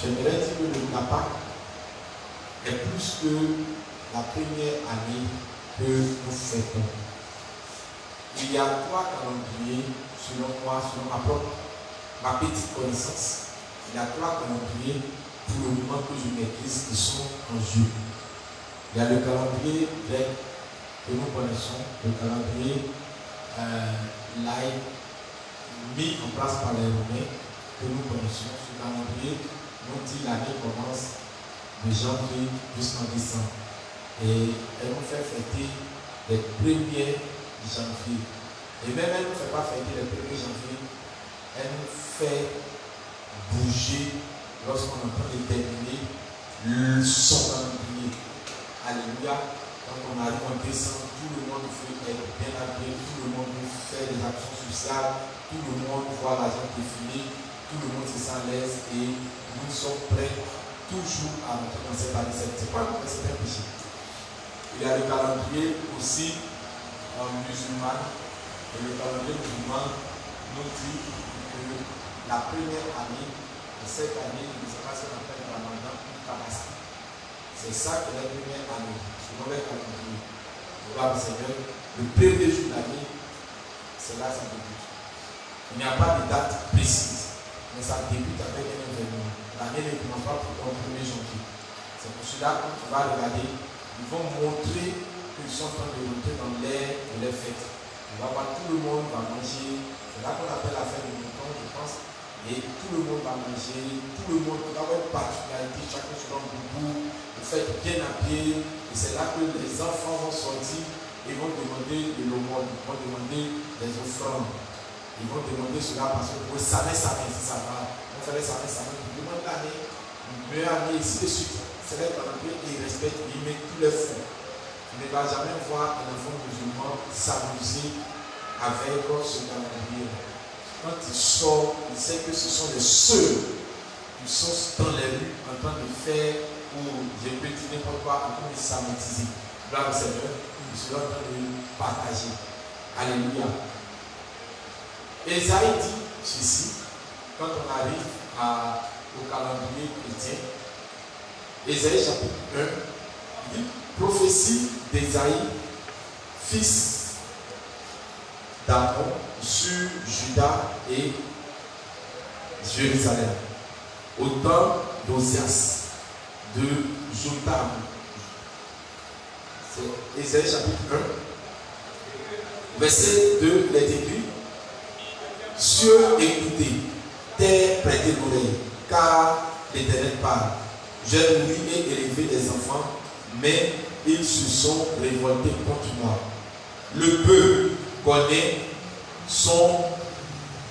j'aimerais dire que la Pâque est plus que la première année que nous fêtons. Il y a 3 calendriers, selon moi, selon ma petite connaissance. Il y a 3 calendriers pour le moment que je maîtrise qui sont en jeu. Il y a le calendrier grec que nous connaissons, le calendrier laïque mis en place par les Romains que nous connaissons. Ce calendrier nous dit l'année commence de janvier jusqu'en décembre. Et elle nous fait fêter les 1er janvier. Et même elle ne nous fait pas fêter les 1er janvier, elle nous fait bouger lorsqu'on est en train de terminer son calendrier. Alléluia. Quand on arrive en décembre, tout le monde veut être bien habillé, tout le monde veut faire des actions sociales, tout le monde voit l'argent défiler, tout le monde se sent à l'aise et nous sommes prêts toujours à entrer dans cette année. C'est pas que c'est un péché. Il y a le calendrier aussi musulman. Et le calendrier musulman nous dit que la première année de cette année, il se passe ce qu'on appelle le Ramadan ou Tabaski. C'est ça que la première année, selon les calendriers. Gloire au Seigneur, le premier jour de l'année, c'est là que ça débute. Il n'y a pas de date précise, mais ça débute avec un événement. L'année ne commence pas pour le 1er janvier. C'est pour cela que tu vas regarder, ils vont montrer qu'ils sont en train de monter dans l'air de les fêtes. On va voir tout le monde va manger. C'est là qu'on appelle la fête de mouton, je pense. Et tout le monde va manger, tout le monde va avoir une particularité, chacun selon le goût. Vous faites bien habillé. Et c'est là que les enfants vont sortir et vont demander de l'aumône, vont demander des offrandes. Ils vont demander cela parce que pour samer, si ça va. On ferait samer, ils demandent l'année, une meilleure année, ainsi de suite. C'est là qu'on appelle et il respecte, il met tous les fonds. Tu ne vas jamais voir un enfant musulman s'amuser avec ce calendrier. Quand il sort, il sait que ce sont les seuls qui sont dans les rues en train de faire ou je peux dire n'importe quoi en train de s'amitiser. Gloire au Seigneur, ils sont en train de partager. Alléluia. Ésaïe dit ceci, quand on arrive au calendrier chrétien, Ésaïe chapitre 1, il dit prophétie d'Ésaïe, fils d'Amon, sur Juda et Jérusalem, au temps d'Osias, de Jotham. C'est Ésaïe chapitre 1, verset 2, il est écrit: cieux, écoutez, terre, prêtez l'oreille, car l'Éternel parle. J'ai nourri et élevé des enfants, mais ils se sont révoltés contre moi. Le peuple connaît son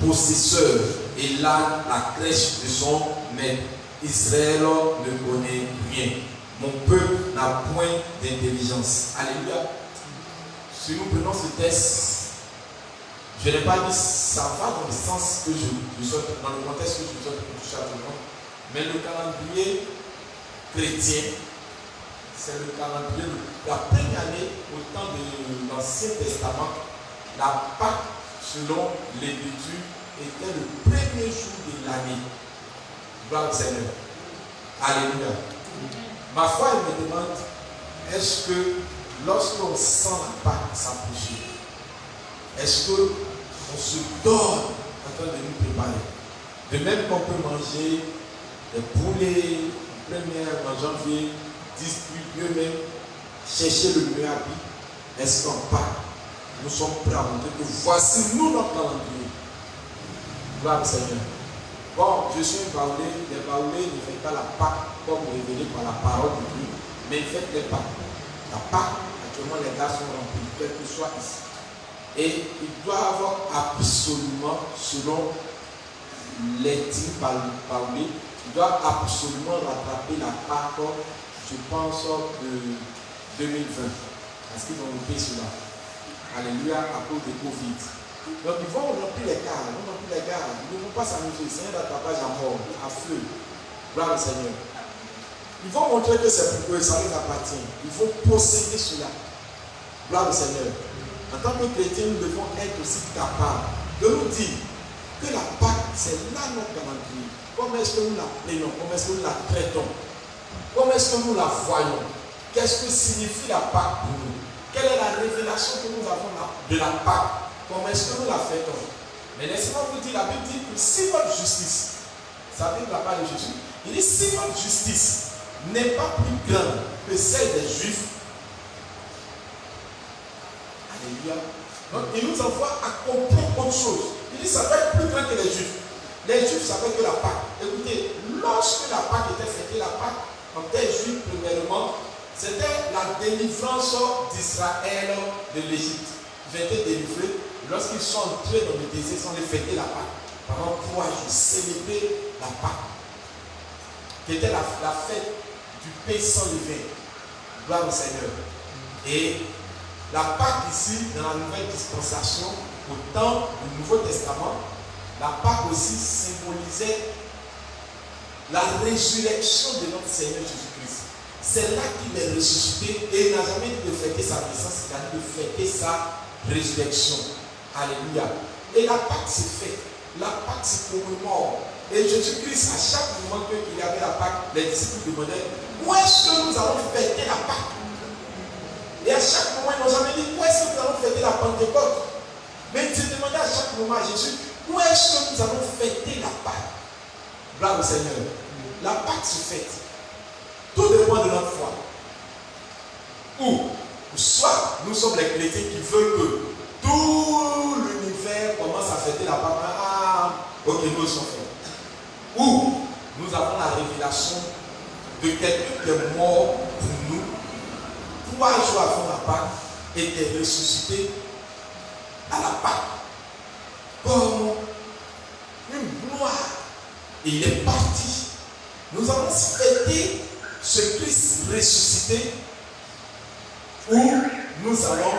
possesseur et là la crèche de son maître. Israël ne connaît rien. Mon peuple n'a point d'intelligence. Alléluia. Si nous prenons ce texte, je n'ai pas dit ça va dans le sens que je suis dans le contexte que je suis en train de toucher actuellement, mais le calendrier chrétien, c'est le calendrier de la première année au temps de l'Ancien Testament. La Pâque, selon l'Écriture, était le premier jour de l'année. Gloire au Seigneur. Alléluia. Ma foi, elle me demande, est-ce que lorsqu'on sent la Pâque s'approcher, est-ce qu'on se donne en train de nous préparer? De même qu'on peut manger des poulets en janvier, distribuer même, chercher le meilleur habit. Est-ce qu'en Pâques, nous sommes prêts à montrer que voici nous notre calendrier? Gloire au Seigneur. Bon, je suis un baoulé. Les baoulés ne font pas la Pâque comme révélé par la parole de Dieu, mais ils font les Pâques. La Pâque, actuellement, les gars sont remplis, quel que soit ici. Et ils doivent absolument, selon les types baoulés, ils doivent absolument rattraper la Pâque, je pense, de 2020. Parce qu'ils ont loupé cela. Alléluia, à cause de Covid. Donc ils vont remplir les gares, ils ne vont pas s'amuser, c'est un rattrapage à mort, à feu. Gloire au Seigneur. Ils vont montrer que c'est pour eux, ça les appartient. Il faut posséder cela. Gloire au Seigneur. En tant que chrétiens, nous devons être aussi capables de nous dire que la Pâque c'est là notre calendrier. Comment est-ce que nous la prenons? Comment est-ce que nous la traitons? Comment est-ce que nous la voyons? Qu'est-ce que signifie la Pâque pour nous? Quelle est la révélation que nous avons de la Pâque? Comment est-ce que nous la fêtons? Mais laissez-moi vous dire, la Bible dit que si votre justice, ça vient de la part de Jésus, il dit si votre justice n'est pas plus grande que celle des Juifs, alléluia. Donc il nous envoie accomplir autre chose. Il dit ça doit être plus grand que les Juifs. Les Juifs savaient que la Pâque. Écoutez, lorsque la Pâque était fêtée, la Pâque, en terre juive, premièrement, c'était la délivrance d'Israël de l'Égypte. Ils ont été délivrés. Lorsqu'ils sont entrés dans le désert, ils ont fêté la Pâque. Pendant 3 jours, célébrer la Pâque, qui était la fête du pain sans levain. Gloire au Seigneur. Et la Pâque ici, dans la nouvelle dispensation, au temps du Nouveau Testament, la Pâque aussi symbolisait la résurrection de notre Seigneur Jésus-Christ. C'est là qu'il est ressuscité et il n'a jamais dit de fêter sa naissance, il a dit de fêter sa résurrection. Alléluia. Et la Pâque s'est faite. La Pâque se commémore. Et Jésus-Christ, à chaque moment qu'il y avait la Pâque, les disciples demandaient où est-ce que nous allons fêter la Pâque? Et à chaque moment, ils n'ont jamais dit où est-ce que nous allons fêter la Pentecôte? Mais ils se demandaient à chaque moment à Jésus où est-ce que nous allons fêter la Pâque? Gloire au Seigneur. La Pâque se fête. Tout dépend de notre foi. Ou soit nous sommes les chrétiens qui veulent que tout l'univers commence à fêter la Pâque. Ah, ok, nous sommes faits. Ou nous avons la révélation de quelqu'un qui est mort pour nous 3 jours avant la Pâque et qui est ressuscité à la Pâque comme une gloire. Et il est parti. Nous allons fêter ce Christ ressuscité où nous allons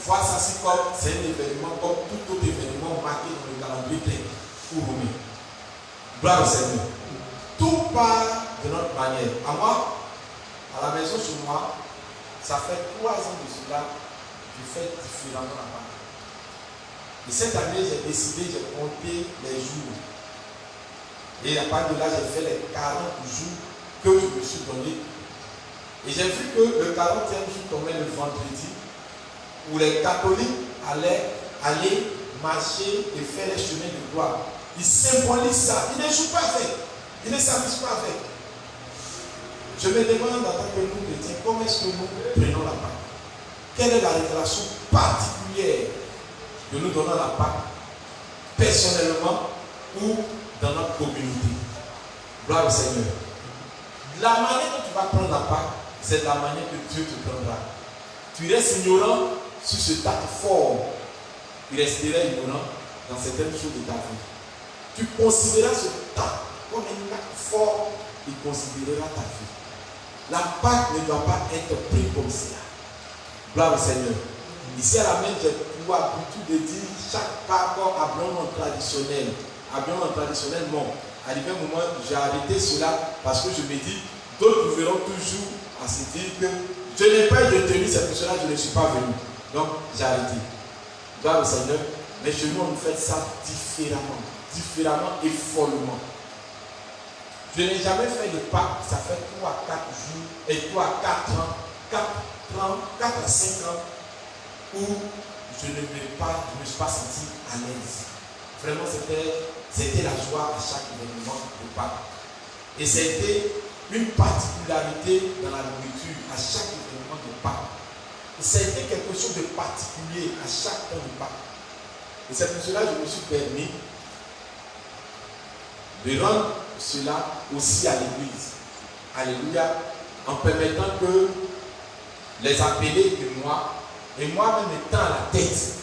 voir ça c'est comme c'est un événement comme tout autre événement marqué dans le calendrier grec ou romain. Gloire au Seigneur. Tout part de notre manière. À moi, à la maison chez moi, ça fait 3 ans de cela, je fais différemment la Pâque. Et cette année, j'ai décidé, j'ai compté les jours. Et à part de là, j'ai fait les 40 jours que je me suis donné. Et j'ai vu que le 40e jour tombait le vendredi, où les catholiques allaient aller marcher et faire les chemins de gloire. Ils symbolisent ça. Ils ne jouent pas avec. Ils ne s'amusent pas avec. Je me demande en tant que nous chrétiens, comment est-ce que nous prenons la Pâque? Quelle est la révélation particulière que nous donnons la Pâque, personnellement ou dans notre communauté? Gloire au Seigneur. La manière dont tu vas prendre la Pâque, c'est la manière que Dieu te prendra. Tu restes ignorant sur ce acte fort. Tu resteras ignorant dans certaines choses de ta vie. Tu considéreras ce acte comme un acte fort, il considérera ta vie. La Pâque ne doit pas être prise comme cela. Gloire au Seigneur. Ici à la main, j'ai pour habitude de dire chaque Pâque habillement traditionnel. Habillement traditionnel, non. Arrivé un moment, j'ai arrêté cela parce que je me dis, d'autres verront toujours à se dire que je n'ai pas eu de tenue, c'est pour cela que je ne suis pas venu. Donc, j'ai arrêté. Gloire au Seigneur. Mais chez nous, on fait ça différemment. Différemment et follement. Je n'ai jamais fait de Pâques, ça fait 3 à 4 jours, et 3 à 4 ans, 4 à 5 ans, où je ne me suis pas senti à l'aise. Vraiment, c'était la joie à chaque événement de Pâques. Et c'était une particularité dans la nourriture à chaque événement de Pâques. Et ça a été quelque chose de particulier à chaque temps de Pâques. Et c'est pour cela que je me suis permis de rendre cela aussi à l'église. Alléluia. En permettant que les appelés de moi, et moi-même étant à la tête,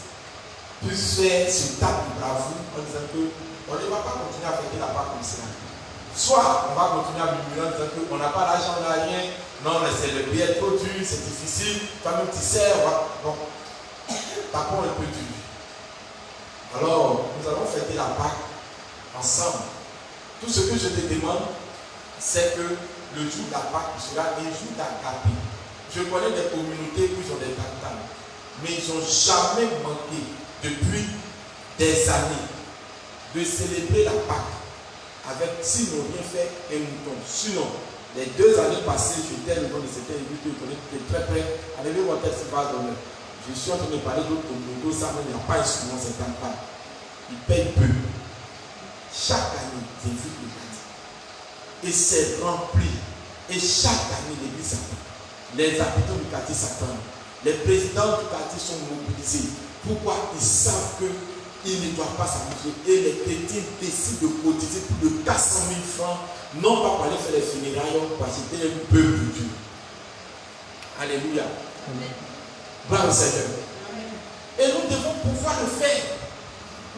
puissent faire ce tas de bravoure en disant que on ne va pas continuer à fêter la Pâque comme cela. Soit on va continuer à murmurer en disant qu'on n'a pas l'argent, on n'a rien, non, mais c'est le billet trop dur, c'est difficile, toi-même tu sers, bon, tapons un peu dur. Alors, nous allons fêter la Pâque ensemble. Tout ce que je te demande, c'est que le jour de la Pâque sera un jour d'agapé. Je connais des communautés où ils ont des baptêmes, mais ils n'ont jamais manqué, depuis des années, de célébrer la Pâque avec, sinon rien fait, un mouton. Sinon, les 2 années passées, j'étais le nom de certains élus que je connais, qui est très près. Arrivez-vous à tête si va donner. Je suis en train de parler d'autres communautés, ça même, il n'y a pas instrument, c'est un pas. Ils payent peu. Chaque année, j'ai vu le bâti. Et c'est rempli. Et chaque année, l'église s'attend. Les habitants du quartier s'attendent. Les présidents du quartier sont mobilisés. Pourquoi? Ils savent qu'ils ne doivent pas s'amuser. Et les chrétiens décident de cotiser plus de 400 000 francs, non pas pour aller faire les funérailles, parce que c'était un peuple Dieu. Alléluia. Amen. Bravo Seigneur. Et nous devons pouvoir le faire.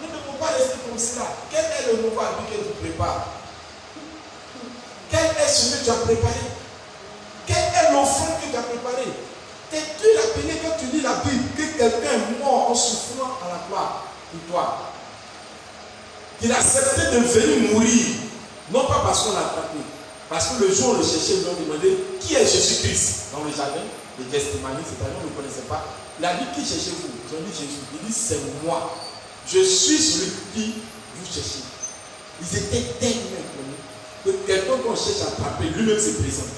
Nous ne pouvons pas rester comme cela. Quel est le nouveau habit que tu prépares? Quel est ce que tu as préparé? Quelle est l'offrande que tu as préparée? T'es-tu appelé quand tu lis la Bible que quelqu'un est mort en souffrant à la croix pour toi? Qu'il a accepté de venir mourir, non pas parce qu'on l'a attrapé, parce que le jour où on le cherchait, ils lui ont demandé qui est Jésus-Christ dans le jardin de Gethsémani, c'est-à-dire on ne le connaissait pas. Il a dit qui cherchez-vous? Ils ont dit Jésus. Il dit c'est moi. Je suis celui qui vous cherchez. Ils étaient tellement connus que quelqu'un qu'on cherche à attraper, lui-même se présente.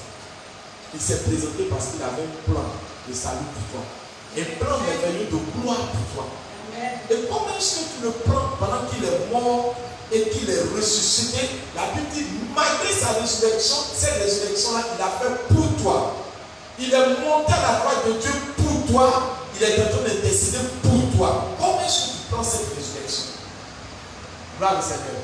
Il s'est présenté parce qu'il avait un plan de salut pour toi. Un plan merveilleux de gloire pour toi. Et comment est-ce que tu le prends pendant qu'il est mort et qu'il est ressuscité? La Bible dit, malgré sa résurrection, cette résurrection-là, il a fait pour toi. Il est monté à la croix de Dieu pour toi. Il est en train d'intercéder pour toi. Comment est-ce que tu prends cette résurrection? Gloire au Seigneur.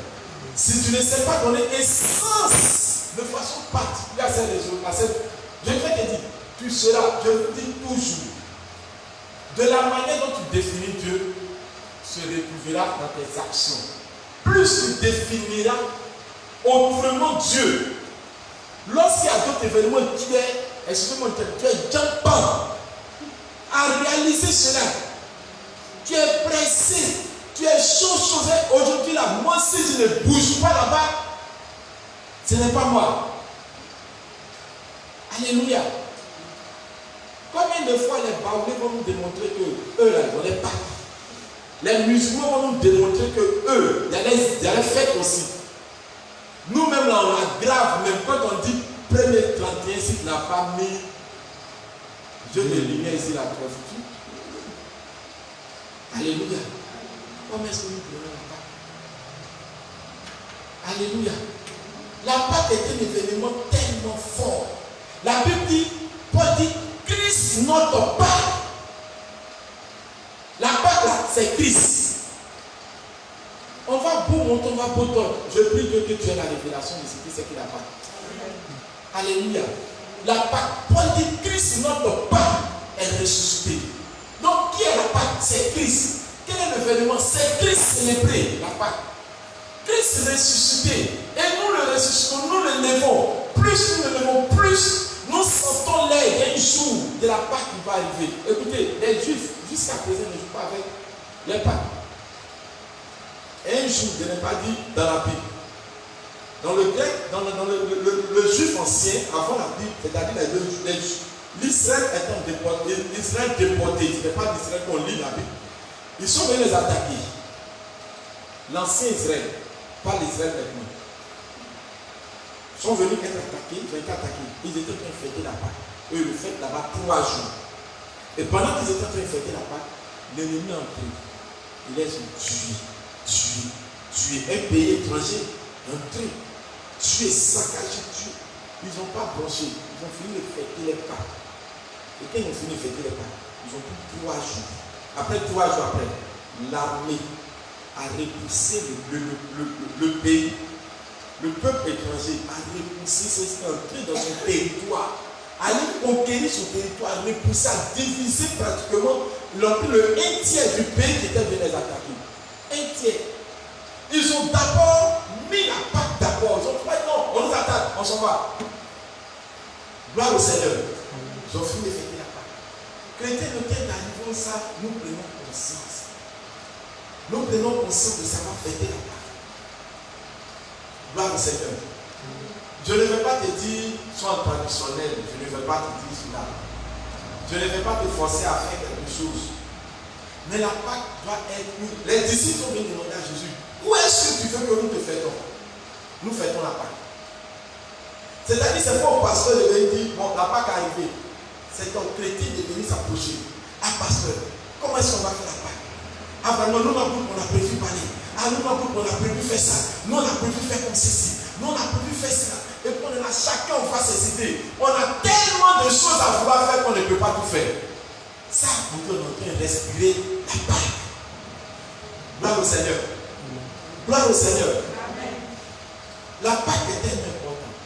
Si tu ne sais pas donner un sens de façon particulière à cette résurrection, je vais te dire, tu seras, je vous dis toujours, de la manière dont tu définis Dieu, se retrouvera dans tes actions. Plus tu définiras autrement Dieu, lorsqu'il y a d'autres événements, tu es, excusez-moi, tu es jampant à réaliser cela. Tu es pressé, tu es chaud. Aujourd'hui, là, moi, si je ne bouge pas là-bas, ce n'est pas moi. Alléluia. Combien de fois les Baoulés vont nous démontrer que eux là, ils n'ont pas. Les musulmans vont nous démontrer que eux, il y a les fêtes aussi. Nous-mêmes là, on aggrave, même quand on dit premier 31, si tu n'as pas mis Dieu de lumière ici, la preuve. Alléluia. Comment est-ce que nous prenons la Pâque? Alléluia. La Pâque est un événement tellement fort. La Bible dit, Paul dit, Christ notre Pâque. La Pâque là, c'est Christ. On va beau monter, on va beau tort. Je prie que tu aies la révélation de ce qui c'est que la Pâque. Alléluia. La Pâque, Paul dit, Christ notre Pâque est ressuscité. Donc, qui est la Pâque? C'est Christ. Quel est l'événement? C'est Christ célébré, la Pâque. Christ ressuscité. Et nous le ressuscitons, nous le levons. Plus nous le levons, plus nous sentons l'air d'un jour de la Pâque qui va arriver. Écoutez, les Juifs, jusqu'à présent, ne jouent pas avec les Pâques. Un jour, je n'ai pas dit dans la Bible. Dans le grec, dans le juif ancien, avant la Bible, c'est-à-dire l'Israël étant déporté, l'Israël déporté, ce n'est pas l'Israël qu'on lit la Bible. Ils sont venus les attaquer. L'ancien Israël, pas l'Israël maintenant. Ils sont venus être attaqués, ils ont été attaqués. Ils étaient en train de fêter la Pâque. Eux, le fêtent là-bas 3 jours. Et pendant qu'ils étaient en train de fêter la Pâque, l'ennemi est entré. Il les a tués. Un pays étranger, entré. Tués, saccagés, tués. Ils n'ont pas branché. Ils ont fini de fêter les Pâques. Et quand ils ont fini de fêter les Pâques, ils ont pris 3 jours. Après 3 jours après, l'armée a repoussé le pays. Le peuple étranger a repoussé, c'est entré dans son territoire. Aller conquérir son territoire, repousser, a divisé pratiquement le 1 tiers du pays qui était venu les attaquer. 1 tiers. Ils ont d'abord mis la Pâque d'abord. Ils ont dit non, on nous attaque, on s'en va. Gloire au Seigneur. Ils ont fini de fêter la Pâque. Chrétiens, le temps d'arriver ça, nous prenons conscience. Nous prenons conscience de savoir fêter la Pâque. Gloire au Seigneur. Je ne vais pas te dire, sois traditionnel. Je ne vais pas te dire cela. Je ne vais pas te forcer à faire quelque chose. Mais la Pâque doit être une. Les disciples sont venus demander à Jésus. Où est-ce que tu veux que nous te fêtons? Nous fêtons la Pâque. C'est-à-dire, c'est pas au pasteur de venir dire, bon, la Pâque est arrivée. C'est ton chrétien de venir s'approcher. Ah, pasteur, comment est-ce qu'on va faire la Pâque? Ah, vraiment, nous, on a prévu parler. Ah, nous, on a prévu faire ça. Nous, on a prévu faire comme ceci. Nous, on a prévu faire cela. Et puis, on a chacun va ses idées. On a tellement de choses à vouloir faire qu'on ne peut pas tout faire. Ça, on est en train de respirer la Pâque. Gloire au Seigneur. Gloire au Seigneur. La Pâque est tellement importante.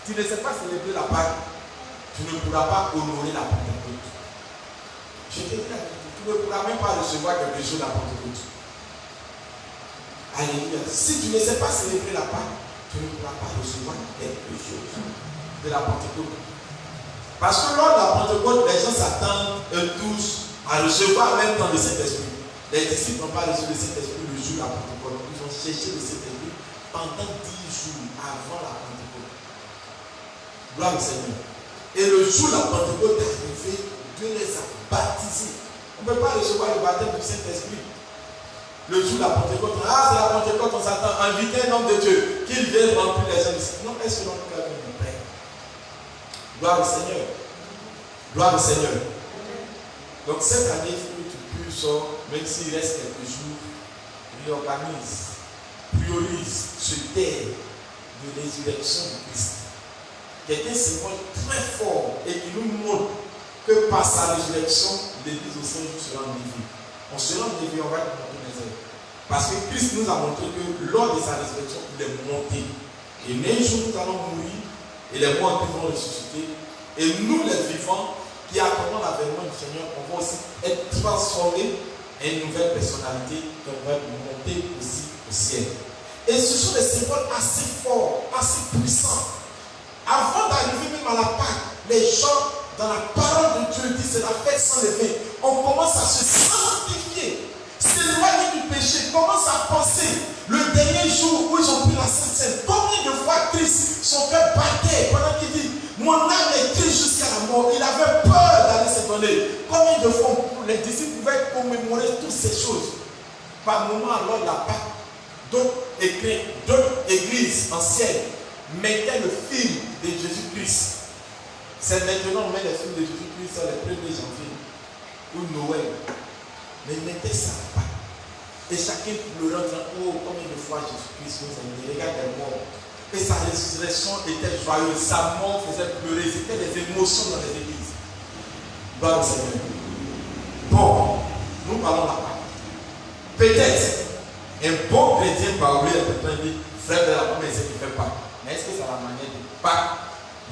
Tu ne sais pas célébrer la Pâque, tu ne pourras pas honorer la Pentecôte. Je te dis la vérité, tu ne pourras même pas recevoir quelque chose de la Pentecôte. Alléluia. Si tu ne sais pas célébrer la Pâque, tu ne pourras pas recevoir quelque chose de la Pentecôte. Parce que lors de la Pentecôte, les gens s'attendent tous à recevoir en même temps le Saint-Esprit. Les disciples n'ont pas reçu le Saint-Esprit le jour de la Pentecôte. Ils ont cherché le Saint-Esprit pendant 10 jours avant la Pentecôte. Gloire au Seigneur. Et le jour de la Pentecôte est arrivé, Dieu les a baptisés. On ne peut pas recevoir le baptême du Saint-Esprit. Le jour de la Pentecôte, c'est la Pentecôte, on s'attend à inviter un homme de Dieu, qu'il vienne remplir les gens ici. Non, est-ce que notre cœur est prêt? Gloire au Seigneur. Gloire au Seigneur. Donc cette année, il faut que tu puisses, même s'il reste quelques jours, réorganise, priorise ce terre de résurrection de Christ. Quelqu'un se montre très fort et qui nous montre que par sa résurrection, l'Église au Saint-Jour sera enlevée. On sera enlevé, on va être monté les airs. Parce que Christ nous a montré que lors de sa résurrection, il est monté. Et un jour, nous allons mourir et les morts vont ressusciter. Et nous, les vivants, qui attendons l'avènement du Seigneur, on va aussi être transformés en une nouvelle personnalité qui va monter aussi au ciel. Et ce sont des symboles assez forts, assez puissants. Avant d'arriver même à la Pâque, les gens, dans la parole de Dieu, disent c'est la fête sans levain. On commence à se sanctifier, s'éloigner du péché, commence à penser. Le dernier jour où ils ont pris la Sainte Seine, combien de fois Christ, son cœur battait pendant qu'il dit mon âme est triste jusqu'à la mort. Il avait peur d'aller se donner. Combien de fois les disciples pouvaient commémorer toutes ces choses? Par moment, alors la Pâque, d'autres églises anciennes mettaient le film de Jésus-Christ. C'est maintenant on met les films de Jésus-Christ sur les 1er janvier ou Noël. Mais ils mettaient ça à la Pâque. Et chacun pleurait en disant oh, combien de fois Jésus-Christ nous a aimés. Regarde les morts. Et sa résurrection était joyeuse, sa mort faisait pleurer, c'était des émotions dans les églises. Gloire au Seigneur. Bon, nous parlons de la Pâque. Peut-être un bon chrétien va ouvrir le temps et dire frère de la première c'est qui fait Pâque. Mais est-ce que c'est la manière de Pâque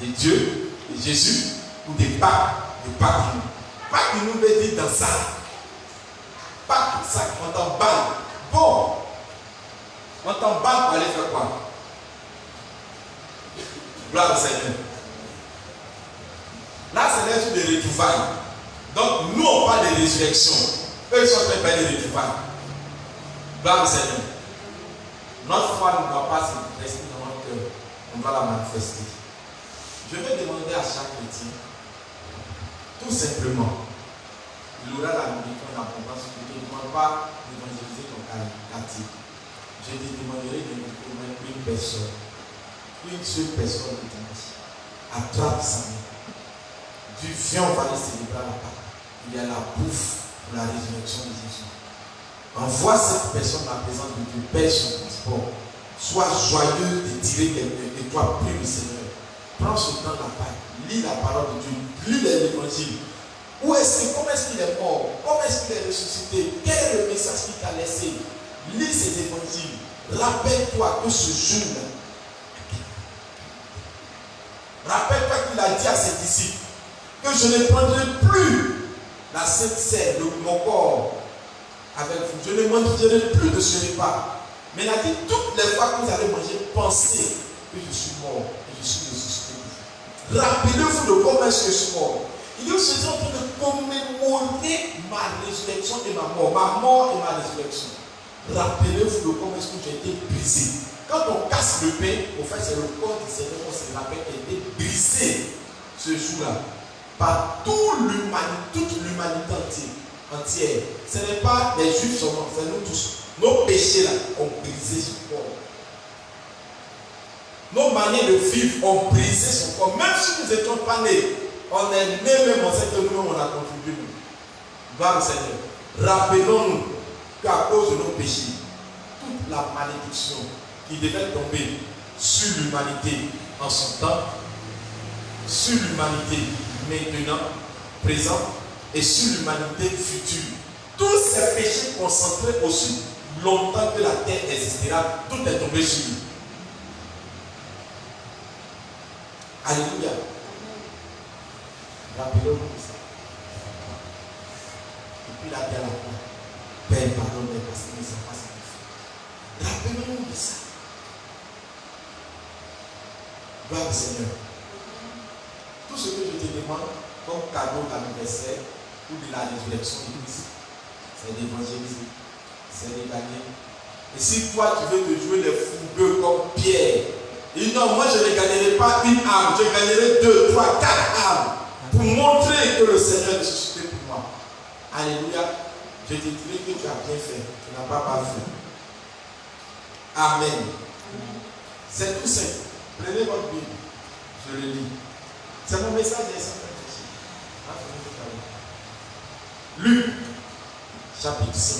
de Dieu, de Jésus, ou de Pâques de nous? Pâques de nous veut dire dans ça. Pâques, ça, on t'emballe. Bon, on t'emballe pour aller faire quoi? Gloire au Seigneur. Là, c'est l'heure de retrouvailles. Donc, nous, on parle de résurrection. Eux, ils sont en train de parler de retrouvailles. Gloire au Seigneur. Notre foi ne doit pas se rester dans notre cœur. On doit la manifester. Je vais demander à chaque chrétien, tout simplement, il aura la nourriture en abondance. Je ne te demande pas d'évangéliser ton quartier. Je te demanderai de convaincre une personne. Une seule personne de dimanche attrape sa main. Du viens, on va aller célébrer la Pâque. Il y a la bouffe pour la résurrection de Jésus. Envoie cette personne à la présence de Dieu, paie son transport. Sois joyeux de tirer quelqu'un et toi, prie le Seigneur. Prends ce temps de la Pâque, lis la parole de Dieu, lis l'évangile. Comment est-ce qu'il est mort? Comment est-ce qu'il est ressuscité? Quel est le message qu'il t'a laissé? Lis ces évangiles. Rappelle-toi que ce jour-là, rappelle-toi qu'il a dit à ses disciples que je ne prendrai plus la Sainte Seine, mon corps, avec vous. Je ne mangerai plus de ce repas. Mais il a dit toutes les fois que vous allez manger, pensez que je suis mort et je suis ressuscité. Rappelez-vous de comment est-ce que je suis mort. Il dit que je suis en train de commémorer ma résurrection et ma mort et ma résurrection. Rappelez-vous de comment est-ce que j'ai été brisé. Quand on casse le pain, au fait, c'est le corps du Seigneur, on se rappelle qu'il a été brisé ce jour-là par toute l'humanité entière. Ce n'est pas les Juifs seulement, c'est nous tous. Nos péchés là ont brisé son corps. Nos manières de vivre ont brisé son corps. Même si nous n'étions pas nés, on est nés même, on sait que nous-mêmes on a contribué. Gloire au Seigneur. Rappelons-nous qu'à cause de nos péchés, toute la malédiction qui devait tomber sur l'humanité en son temps, sur l'humanité maintenant, présent, et sur l'humanité future. Tous ces péchés concentrés aussi longtemps que la terre existera, tout est tombé sur lui. Alléluia. Rappelons-nous de ça. Et puis la terre là, Père, pardonne-les parce qu'ils ne savent pas ce qu'ils font. Rappelons-nous de ça. Gloire au Seigneur. Tout ce que je te demande comme cadeau d'anniversaire ou de la résurrection de Christ, c'est d'évangéliser, c'est de gagner. Et si toi tu veux te jouer les fougueux comme Pierre, et non, moi je ne gagnerai pas une âme, je gagnerai 2, 3, 4 âmes pour montrer que le Seigneur est ressuscité pour moi. Alléluia. Je te dirai que tu as bien fait, tu n'as pas mal fait. Amen. C'est tout simple. Prenez votre Bible, je le lis. C'est mon message des Saints. Luc, chapitre 5.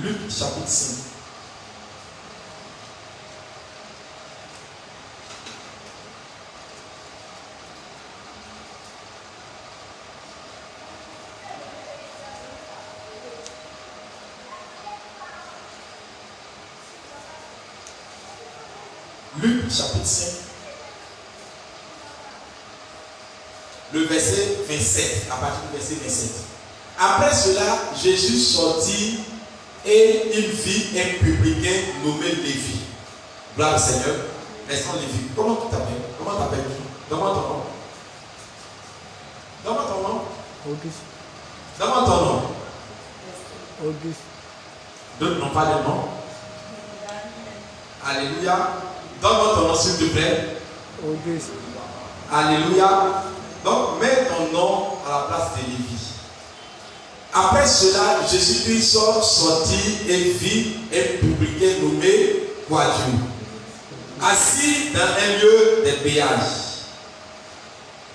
Luc, chapitre 5. Luc, chapitre 5. Le verset 27, à partir du verset 27. Après cela, Jésus sortit et il vit un publicain nommé Lévi. Gloire au Seigneur. Restons Lévi. Comment tu t'appelles? Comment t'appelles-tu? Donne-moi ton nom. Donne-moi ton nom. Auguste. Donne-moi ton nom. Auguste. D'autres n'ont pas de nom. Alléluia. Donne-moi ton nom s'il te plaît. Auguste. Alléluia. Donc, mets ton nom à la place de Lévi. Après cela, Jésus-Christ sortit et vit un publicain nommé Quadio, assis dans un lieu de péage.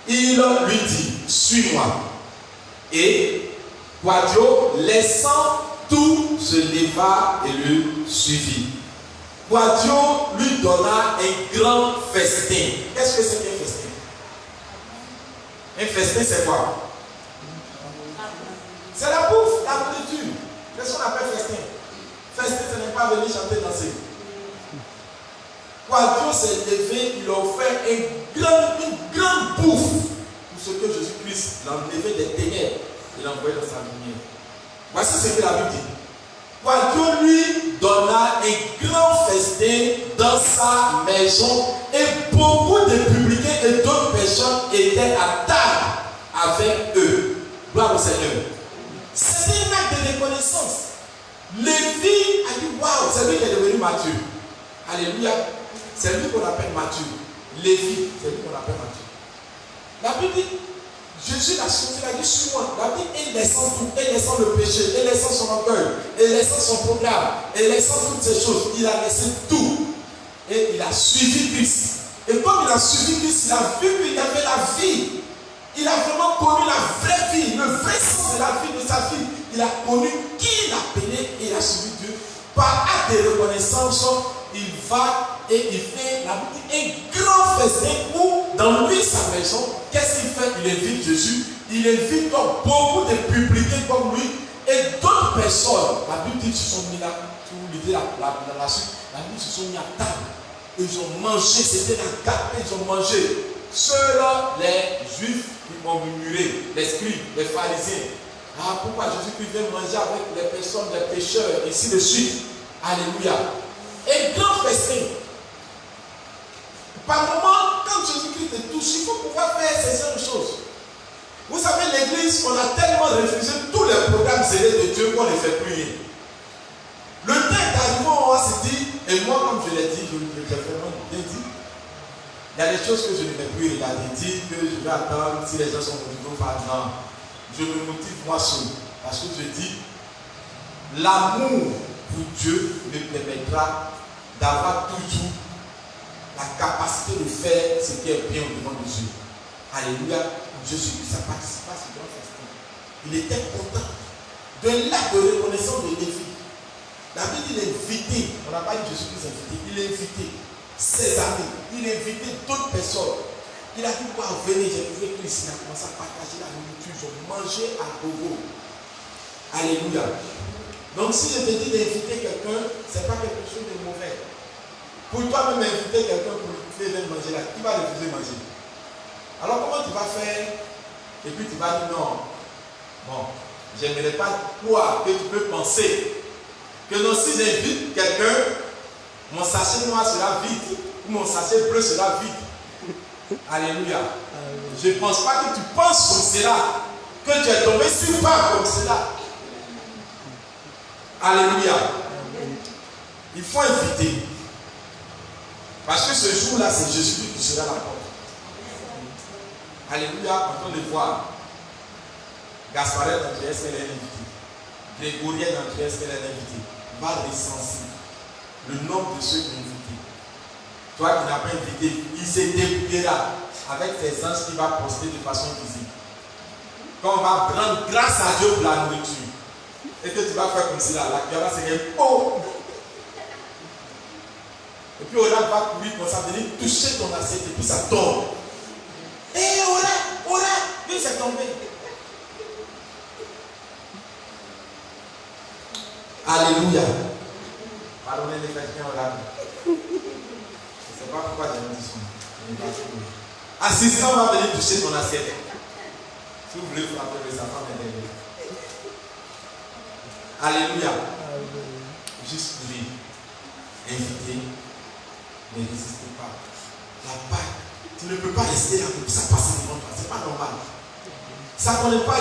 Il lui dit, suis-moi. Et Quadio, laissant tout, se leva et le suivit. Quadio lui donna un grand festin. Qu'est-ce que c'est qu'un festin? Un festin, c'est quoi? C'est la bouffe, la nourriture. Qu'est-ce qu'on appelle festin? Festin, ce n'est pas venir chanter, danser. Quadio s'est levé, il a offert une grande bouffe pour ce que Jésus-Christ l'a enlevé des ténèbres et l'a envoyé dans sa lumière. Voici ce que la Bible dit. Quadio lui donna un grand festin dans sa maison et beaucoup de publicains et d'autres personnes étaient à table avec eux. Gloire au Seigneur. C'était un acte de reconnaissance. Lévi a dit waouh, c'est lui qui est devenu Matthieu. Alléluia. C'est lui qu'on appelle Matthieu. Lévi, c'est lui qu'on appelle Matthieu. La Bible dit Jésus l'a sauvé, il a dit suis-moi. La Bible, et laissant tout, et laissant le péché, et laissant son orgueil, et laissant son programme, et laissant toutes ces choses, il a laissé tout. Et il a suivi Christ. Et comme il a suivi Christ, il a vu qu'il y avait la vie. Il a vraiment connu la vraie vie, le vrai sens de la vie de sa vie. Il a connu qui l'appelait et il a suivi Dieu. Par acte de reconnaissance, il va et il fait la boutique, un grand festin où, dans lui, sa maison, qu'est-ce qu'il fait? Il invite Jésus, il invite donc beaucoup de publicains comme lui et d'autres personnes. La Bible dit qu'ils se sont mis là, si vous lisez la suite, la Bible se sont mis à table. Ils ont mangé, c'était la gâterie, ils ont mangé. Ceux-là, les Juifs qui ont murmuré, les scribes, les pharisiens. Ah, pourquoi Jésus-Christ vient manger avec les personnes, les pécheurs, ainsi de suite. Alléluia. Et grand festin. Par moment, quand Jésus-Christ te touche, il faut pouvoir faire ces choses. Vous savez, l'église, on a tellement refusé tous les programmes zélés de Dieu qu'on ne fait plus rien. Le temps est arrivé, on se dit, et moi, comme je l'ai dit, je l'ai vraiment bien dit, il y a des choses que je ne vais plus regarder, dire que je vais attendre si les gens sont motivés ou pas. Non, je me motive moi seul. Parce que je dis, l'amour pour Dieu me permettra d'avoir toujours la capacité de faire ce qui est bien au devant de Dieu. Alléluia. Jésus-Christ a participé à ce grand festin. Il était content de l'acte de reconnaissance de Lévi. La Bible dit, il est invité. On n'a pas dit Jésus-Christ invité. Il est invité ses amis. Il a invité d'autres personnes. Il a dit, venez, j'ai trouvé Christ. Il a commencé à partager la nourriture. Ils ont mangé à gogo. Alléluia. Donc si je te dis d'inviter quelqu'un, ce n'est pas quelque chose de mauvais. Pour toi-même inviter quelqu'un pour lui faire manger là, qui va refuser manger? Alors comment tu vas faire? Et puis tu vas dire non. Bon, j'aimerais pas toi que tu peux penser que non, si j'invite quelqu'un, mon sachet noir sera vide ou mon sachet bleu sera vide. Alléluia. Je ne pense pas que tu penses comme cela, que tu es tombé sur pas comme cela. Alléluia. Il faut inviter. Parce que ce jour-là, c'est Jésus-Christ qui sera la porte. Alléluia, on peut le voir. Gasparette d'André, est-ce qu'elle est invitée? Grégorienne d'André, est-ce qu'elle est invitée? Va recenser le nombre de ceux qui ont invité. Toi qui n'as pas invité, il se débrouillera avec ses anges qui va poster de façon visible. Quand on va rendre grâce à Dieu pour la nourriture, et que tu vas faire comme cela, la cuillère va se dire oh! Et puis Ola va courir comme ça, venir toucher ton assiette et puis ça tombe. Et Ola, puis c'est tombé. Alléluia. Pardonnez les chrétiens Ola. Je ne sais pas pourquoi j'ai dit ça. Assistant va venir toucher ton assiette. Si vous voulez frapper de sa femme, alléluia. Juste lui inviter. Ne résistez pas. La Pâque, tu ne peux pas rester là pour que ça passe devant toi. Ce n'est pas normal. Ça ne connaît pas,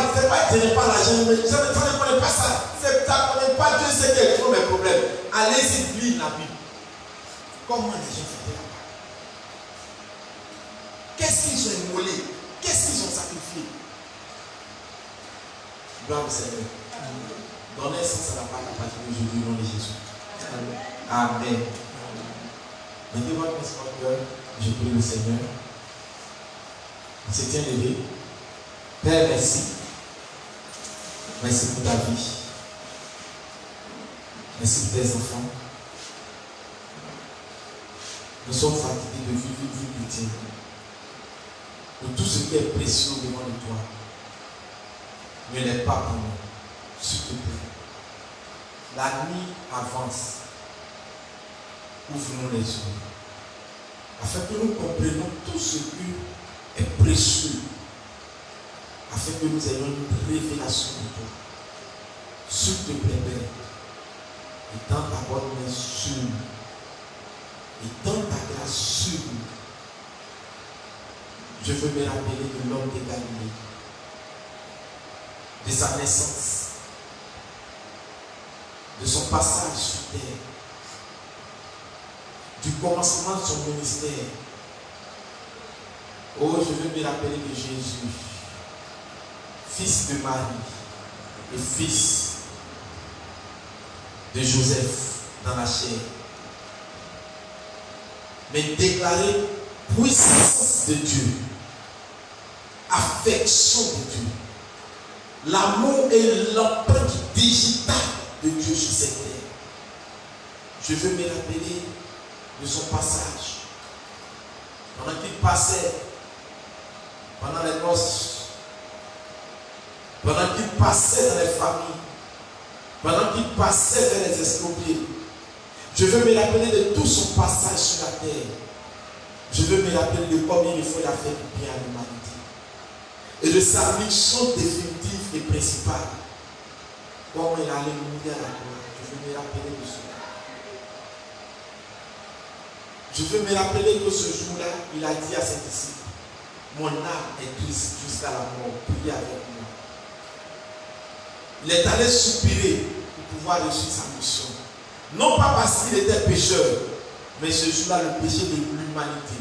ce n'est pas l'argent, ça ne connaît pas ça. Ça ne connaît pas Dieu, c'est quels sont mes problèmes. Allez-y, lire la Bible. Comment les gens faisaient la Pâque? Qu'est-ce qu'ils ont immolé? Qu'est-ce qu'ils ont sacrifié? Gloire au Seigneur. Donnez sens à la Pâque à partir d'aujourd'hui au nom de Jésus. Amen. Mettez votre main sur votre cœur, je prie le Seigneur. Il se tient levé. Père, merci. Merci pour ta vie. Merci pour tes enfants. Nous sommes fatigués de vivre une vie pitié. De tout ce qui est précieux devant de toi. Ne l'est pas pour nous. S'il te plaît. La nuit avance. Ouvre-nous les yeux, afin que nous comprenions tout ce qui est précieux, afin que nous ayons une révélation de toi. S'il te plaît, Père, étends ta bonne main sur nous, étends ta grâce sur nous. Je veux me rappeler de l'homme de Galilée, de sa naissance, de son passage sur terre, du commencement de son ministère. Oh, je veux me rappeler de Jésus, fils de Marie et fils de Joseph dans la chair. Mais déclarer puissance de Dieu, affection de Dieu, l'amour et l'empreinte digitale de Dieu sur cette terre. Je veux me rappeler de son passage, pendant qu'il passait, pendant les noces, pendant qu'il passait dans les familles, pendant qu'il passait vers les escroqueries. Je veux me rappeler de tout son passage sur la terre. Je veux me rappeler de combien il faut faire du bien à l'humanité et de sa mission définitive et principale. Comment il allait mourir à la gloire. Je veux me rappeler de cela. Je veux me rappeler que ce jour-là, il a dit à ses disciples, mon âme est triste jusqu'à la mort, priez avec moi. Il est allé soupirer pour pouvoir réussir sa mission. Non pas parce qu'il était pécheur, mais ce jour-là, le péché de l'humanité,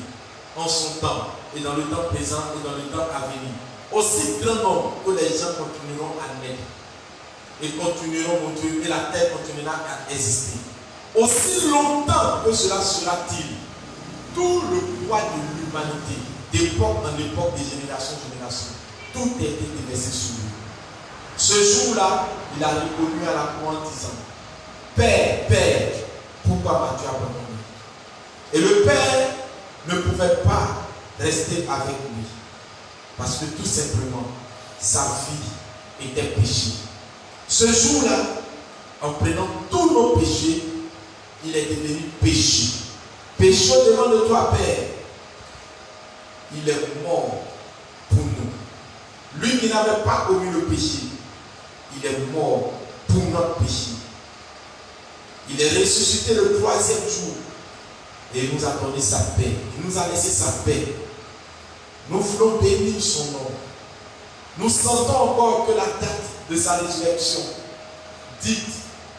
en son temps, et dans le temps présent, et dans le temps à venir. Aussi grand nombre que les gens continueront à naître. et continueront, mon Dieu, et la terre continuera à exister. Aussi longtemps que cela sera-t-il, tout le poids de l'humanité, d'époque en époque, de génération en génération, tout a été déversé sur lui. Ce jour-là, il a reconnu à la croix en disant, Père, Père, pourquoi m'as-tu abandonné? Et le Père ne pouvait pas rester avec lui, parce que tout simplement, sa vie était péché. Ce jour-là, en prenant tous nos péchés, il est devenu péché. Péché devant de toi, Père. Il est mort pour nous. Lui qui n'avait pas commis le péché, il est mort pour notre péché. Il est ressuscité le 3e jour et il nous a donné sa paix. Il nous a laissé sa paix. Nous voulons bénir son nom. Nous sentons encore que la date de sa résurrection, dite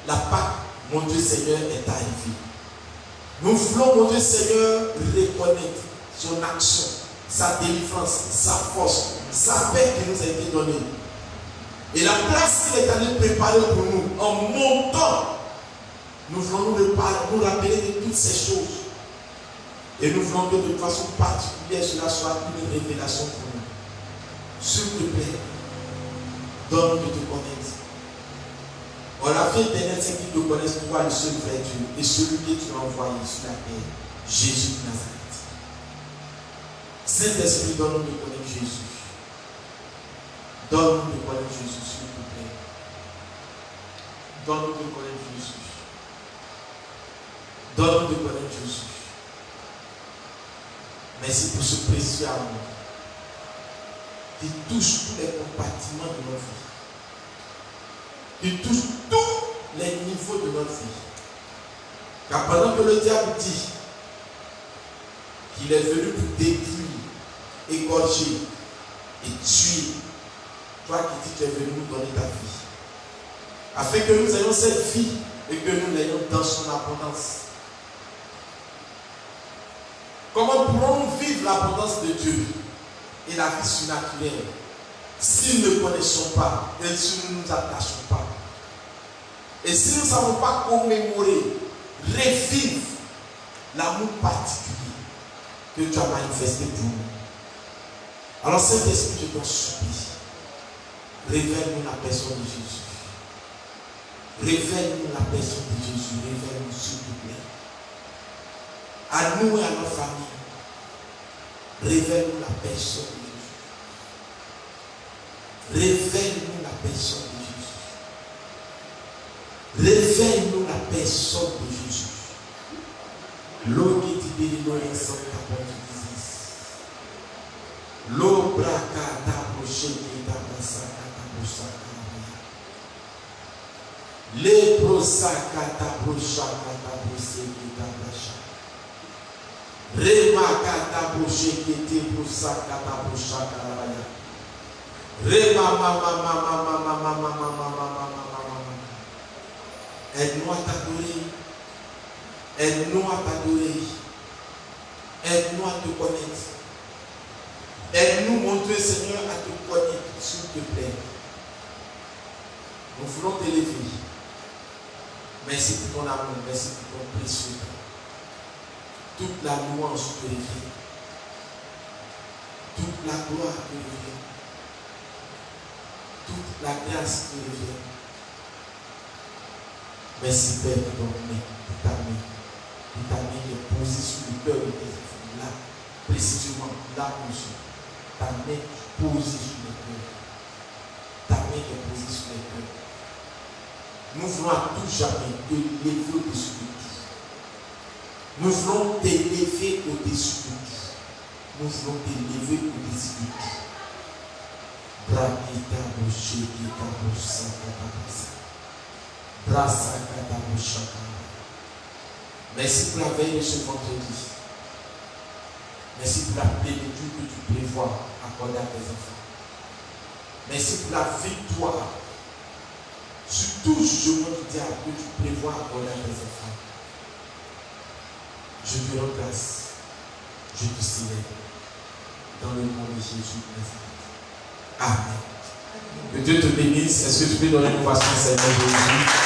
la Pâque, mon Dieu Seigneur, est arrivée. Nous voulons, mon Dieu Seigneur, reconnaître son action, sa délivrance, sa force, sa paix qui nous a été donnée. Et la place qu'il est allé préparer pour nous, en montant, nous voulons nous rappeler de toutes ces choses. Et nous voulons que de façon particulière, cela soit une révélation pour nous. S'il te plaît, donne-nous de te connaître. On a fait éternel, c'est qu'ils te connaissent, toi le seul vrai Dieu, et celui que tu as envoyé sur la terre, Jésus de Nazareth. Saint-Esprit, donne-nous de connaître Jésus. Donne-nous de connaître Jésus, s'il te plaît. Donne-nous de connaître Jésus. Donne-nous de connaître Jésus. Merci pour ce précieux amour qui touche tous les compartiments de notre vie, qui touche tous les niveaux de notre vie. Car pendant que le diable dit qu'il est venu pour détruire, égorger et tuer, toi qui dis que tu es venu nous donner ta vie, afin que nous ayons cette vie et que nous l'ayons dans son abondance. Comment pourrons-nous vivre l'abondance de Dieu et la vie surnaturelle si nous ne connaissons pas et si nous ne nous attachons pas? Et si nous ne savons pas commémorer, revivre l'amour particulier que tu as manifesté pour nous? Alors Saint-Esprit, je t'en supplie, révèle-nous la personne de Jésus. Révèle-nous la personne de Jésus. Révèle-nous, s'il te plaît. À nous et à nos familles, révèle-nous la personne de Jésus. Révèle-nous la personne de Jésus. Révèle-nous la personne de Jésus. L'eau qui dit béni sans ta l'eau braca t'approcher qui t'abraça t'approcha les prosaka t'approcha t'approcher qui t'abracha Remaka t'approcher qui t'approcha t'approcha aide-nous à t'adorer. Aide-nous à t'adorer. Aide-nous à te connaître. Aide-nous, mon Dieu Seigneur, à te connaître, s'il te plaît. Nous voulons t'élever. Merci pour ton amour, merci pour ton précieux. Toute la louange te revient. Toute la gloire te revient. Toute la grâce te revient. Merci Père de ton main, de ta main. De ta main qui est posée sur le cœur de tes enfants. Là, précisément, là où je suis. Ta main posée sur le cœur. Ta main est posée sur le cœur. Nous voulons à tout jamais te lever au-dessus de tout. Nous voulons t'élever au-dessus de tout. Nous voulons t'élever au-dessus de tout. Brakita Boshi Kita Boshaka Babasa. Brasaka Boshaka. Merci pour la veille de ce vendredi. Merci pour la plénitude que tu prévois accorder à tes enfants. Merci pour la victoire sur tout jugement du diable que tu prévois accorder à tes enfants. Je te rends grâce. Je te célèbre. Dans le nom de Jésus de Nazareth. Amen. Que Dieu te bénisse. Est-ce que tu peux donner une ovation, Seigneur Jésus?